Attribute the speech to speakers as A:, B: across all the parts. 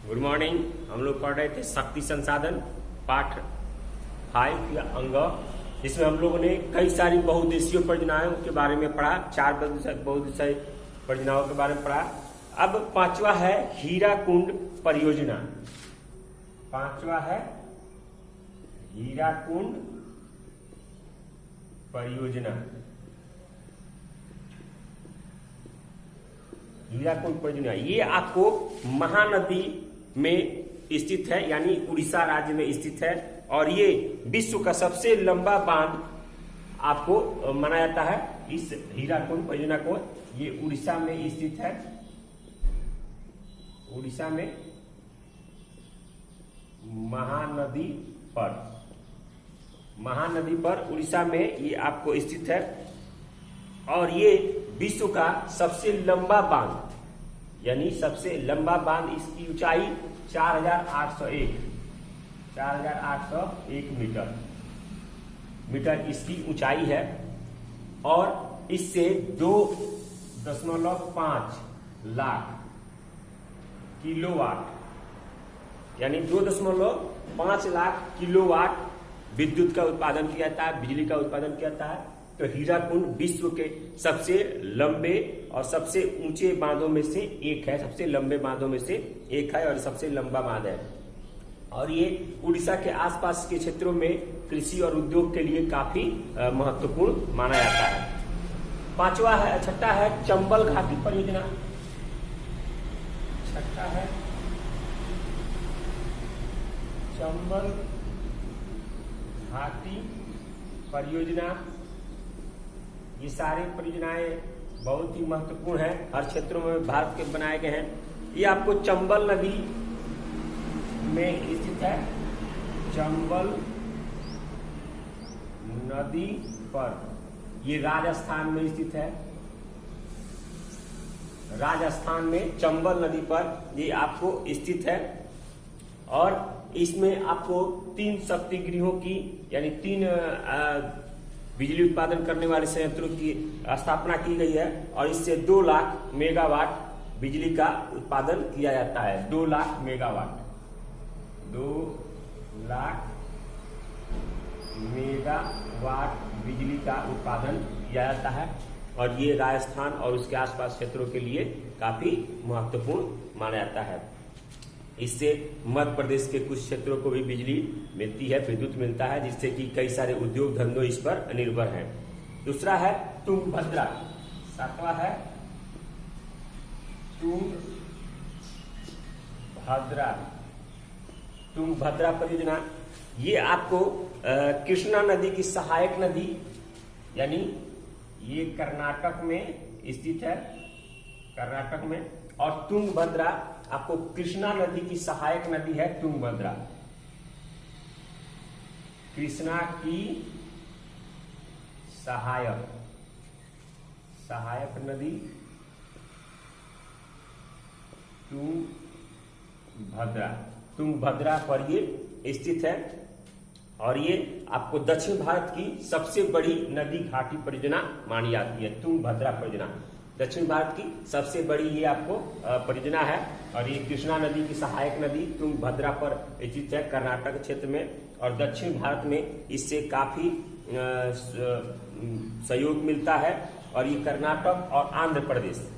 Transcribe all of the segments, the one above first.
A: Good morning. हम लोग पढ़ रहे थे शक्ति संसाधन पाठ 5 या अंग, जिसमें हम लोगों ने कई सारी बहुउद्देशीय परियोजनाओं के बारे में पढ़ा। 4 बहुउद्देशीय परियोजनाओं के बारे में पढ़ा। अब 5वां है हीराकुंड परियोजना। 5वां है हीराकुंड परियोजना। हीराकुंड परियोजना ये आपको महानदी में स्थित है, यानी उड़ीसा राज्य में स्थित है, और ये विश्व का सबसे लंबा बांध आपको माना जाता है। इस हीराकुंड परियोजना को ये उड़ीसा में स्थित है। उड़ीसा में महानदी पर उड़ीसा में ये आपको स्थित है, और ये विश्व का सबसे लंबा बांध, यानी सबसे लंबा बांध। इसकी ऊंचाई 4,801 मीटर इसकी ऊंचाई है, और इससे 2.5 लाख किलोवाट, यानी 2.5 लाख किलोवाट विद्युत का उत्पादन किया जाता है, बिजली का उत्पादन किया जाता है। तो हीराकुंड विश्व के सबसे लंबे और सबसे ऊंचे बांधों में से एक है, सबसे लंबे बांधों में से एक है, और सबसे लंबा बांध है। और ये उड़ीसा के आसपास के क्षेत्रों में कृषि और उद्योग के लिए काफी महत्वपूर्ण माना जाता है। छठा है चंबल घाटी परियोजना। छठा है चंबल घाटी परियोजना। ये सारी परियोजनाएं बहुत ही महत्वपूर्ण है, हर क्षेत्रों में भारत के बनाए गए हैं। ये आपको चंबल नदी में स्थित है। चंबल नदी पर ये राजस्थान में स्थित है। राजस्थान में चंबल नदी पर ये आपको स्थित है, और इसमें आपको 3 शक्ति गृहों की, यानी 3 बिजली उत्पादन करने वाले संयंत्रों की स्थापना की गई है, और इससे 2 लाख मेगावाट बिजली का उत्पादन किया जाता है। 2 लाख मेगावाट, 2 लाख मेगावाट बिजली का उत्पादन किया जाता है, और ये राजस्थान और उसके आसपास क्षेत्रों के लिए काफी महत्वपूर्ण माना जाता है। इससे मध्य प्रदेश के कुछ क्षेत्रों को भी बिजली मिलती है, विद्युत मिलता है, जिससे कि कई सारे उद्योग धंधों इस पर निर्भर हैं। दूसरा है तुंगभद्रा। 7वां है तुंगभद्रा परियोजना। ये आपको कृष्णा नदी की सहायक नदी, यानी ये कर्नाटक में स्थित है, कर्नाटक में, और तुंगभद्रा आपको कृष्णा नदी की सहायक नदी है। तुंगभद्रा कृष्णा की सहायक नदी तुंगभद्रा पर ये स्थित है, और ये आपको दक्षिण भारत की सबसे बड़ी नदी घाटी परियोजना मानी जाती है। तुंगभद्रा परियोजना दक्षिण भारत की सबसे बड़ी ये आपको परियोजना है, और ये कृष्णा नदी की सहायक नदी तुंगभद्रा पर स्थित है कर्नाटक क्षेत्र में, और दक्षिण भारत में इससे काफी सहयोग मिलता है। और ये कर्नाटक और आंध्र प्रदेश,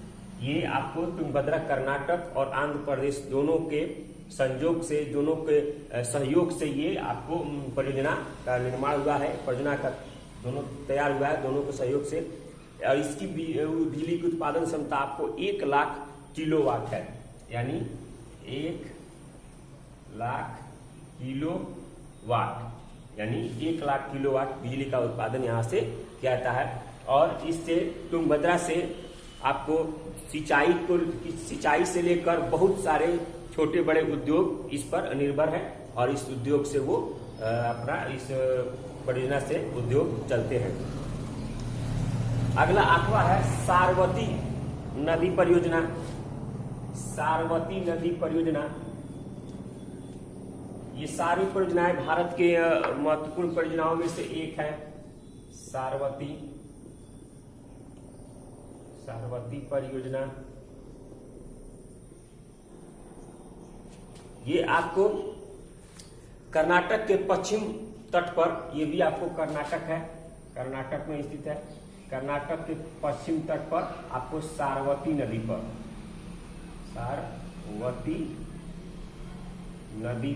A: ये आपको तुंगभद्रा कर्नाटक और आंध्र प्रदेश दोनों के संयोग से, दोनों के सहयोग से ये आपको परियोजना का निर्माण हुआ है, परियोजना का दोनों तैयार हुआ है, दोनों के सहयोग से। और इसकी बिजली की उत्पादन क्षमता आपको 1 लाख किलोवाट है, यानी 1 लाख किलोवाट, यानी 1 लाख किलोवाट बिजली का उत्पादन यहाँ से किया जाता है। और इससे तुंगभद्रा से आपको सिंचाई से लेकर बहुत सारे छोटे बड़े उद्योग इस पर निर्भर है, और इस उद्योग से वो अपना इस परियोजना से उद्योग चलते हैं। अगला 8वां है सारवती नदी परियोजना। सारवती नदी परियोजना, ये सारी परियोजनाएं भारत के महत्वपूर्ण परियोजनाओं में से एक है। सारवती परियोजना ये आपको कर्नाटक के पश्चिम तट पर, ये भी आपको कर्नाटक है, कर्नाटक में स्थित है। कर्नाटक के पश्चिम तट पर आपको सारवती नदी पर, सारवती नदी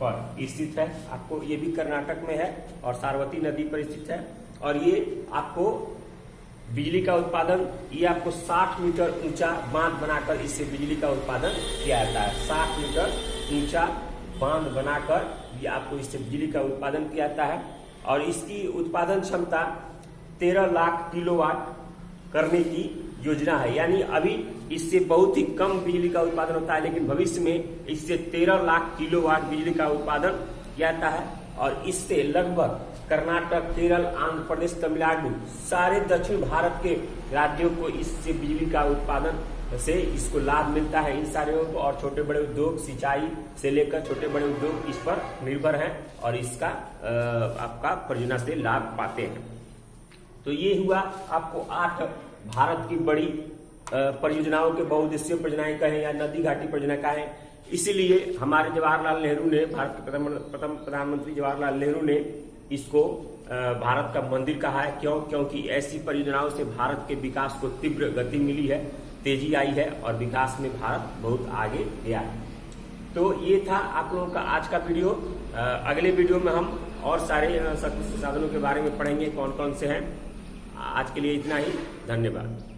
A: पर स्थित है। आपको ये भी कर्नाटक में है और सारवती नदी पर स्थित है। और ये आपको बिजली का उत्पादन, ये आपको 60 मीटर ऊंचा बांध बनाकर इससे बिजली का उत्पादन किया जाता है। 60 मीटर ऊंचा बांध बनाकर ये आपको इससे बिजली का उत्पादन किया जाता है। और इसकी उत्पादन क्षमता 13 लाख किलोवाट करने की योजना है। यानी अभी इससे बहुत ही कम बिजली का उत्पादन होता है, लेकिन भविष्य में इससे 13 लाख किलोवाट बिजली का उत्पादन किया जाता है। और इससे लगभग कर्नाटक, केरल, आंध्र प्रदेश, तमिलनाडु, सारे दक्षिण भारत के राज्यों को इससे बिजली का उत्पादन से इसको लाभ मिलता है। इन सारे को, और छोटे बड़े उद्योग, सिंचाई से लेकर छोटे बड़े उद्योग इस पर निर्भर हैं और इसका आपका परियोजना से लाभ पाते हैं। तो ये हुआ आपको 8 भारत की बड़ी परियोजनाओं के, बहुउद्देशीय परियोजनाएं कहें या नदी घाटी परियोजना कहें। इसीलिए हमारे जवाहरलाल नेहरू ने, भारत के प्रथम प्रधानमंत्री जवाहरलाल नेहरू ने इसको भारत का मंदिर कहा है। क्यों? क्योंकि ऐसी परियोजनाओं से भारत के विकास को तीव्र गति मिली है, तेजी आई है और विकास में भारत बहुत आगे गया है। तो ये था आप लोगों का आज का वीडियो। अगले वीडियो में हम और सारे शक्ति संसाधनों के बारे में पढ़ेंगे, कौन कौन से हैं। आज के लिए इतना ही, धन्यवाद।